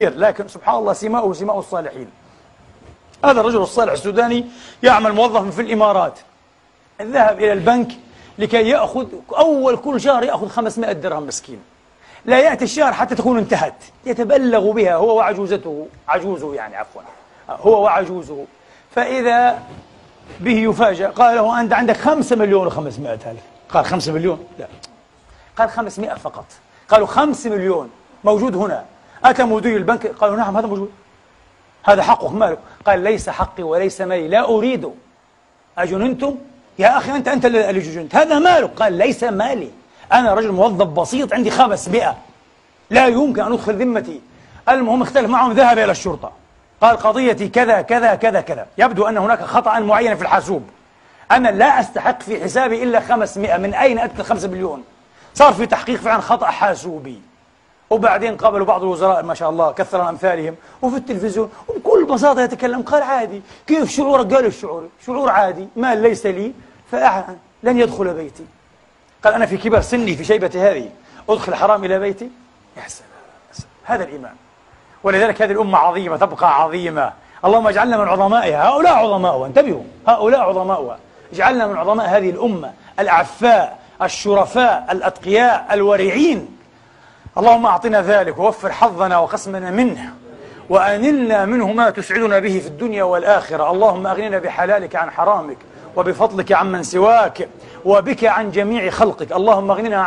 لكن سبحان الله سماؤه سماء الصالحين. هذا الرجل الصالح السوداني يعمل موظفا في الإمارات، ذهب إلى البنك لكي يأخذ أول كل شهر يأخذ 500 درهم مسكين، لا يأتي الشهر حتى تكون انتهت، يتبلغ بها هو وعجوزته، عجوزه يعني عفوا، هو وعجوزه، فإذا به يفاجأ، قال له أنت عندك 5 مليون و500 ألف. قال 5 مليون؟ لا، قال 500 فقط. قالوا 5 مليون موجود هنا. أتى مدير البنك قالوا نعم هذا موجود، هذا حقك مالك. قال ليس حقي وليس مالي، لا أريده. أجننتم؟ يا أخي أنت اللي جننت، هذا مالك. قال ليس مالي، أنا رجل موظف بسيط عندي 500، لا يمكن أن أدخل ذمتي. المهم اختلف معهم، ذهب إلى الشرطة، قال قضيتي كذا كذا كذا كذا، يبدو أن هناك خطأ معين في الحاسوب، أنا لا أستحق في حسابي إلا 500، من أين أتت 5 مليون؟ صار في تحقيق فعلا خطأ حاسوبي. وبعدين قابلوا بعض الوزراء ما شاء الله كثر أمثالهم، وفي التلفزيون وبكل بساطة يتكلم، قال عادي، كيف شعورك؟ قال الشعور شعور عادي، مال ليس لي لن يدخل بيتي. قال أنا في كبر سني في شيبة هذه أدخل حرام إلى بيتي؟ يا سلام، هذا الإيمان. ولذلك هذه الأمة عظيمة تبقى عظيمة، اللهم اجعلنا من عظمائها. هؤلاء عظماؤها، انتبهوا، هؤلاء عظماؤها، اجعلنا من عظماء هذه الأمة الأعفاء الشرفاء الأتقياء الورعين. اللهم أعطنا ذلك ووفر حظنا وقسمنا منه، وأنلنا منه ما تسعدنا به في الدنيا والآخرة. اللهم أغننا بحلالك عن حرامك، وبفضلك عمن سواك، وبك عن جميع خلقك. اللهم أغننا عن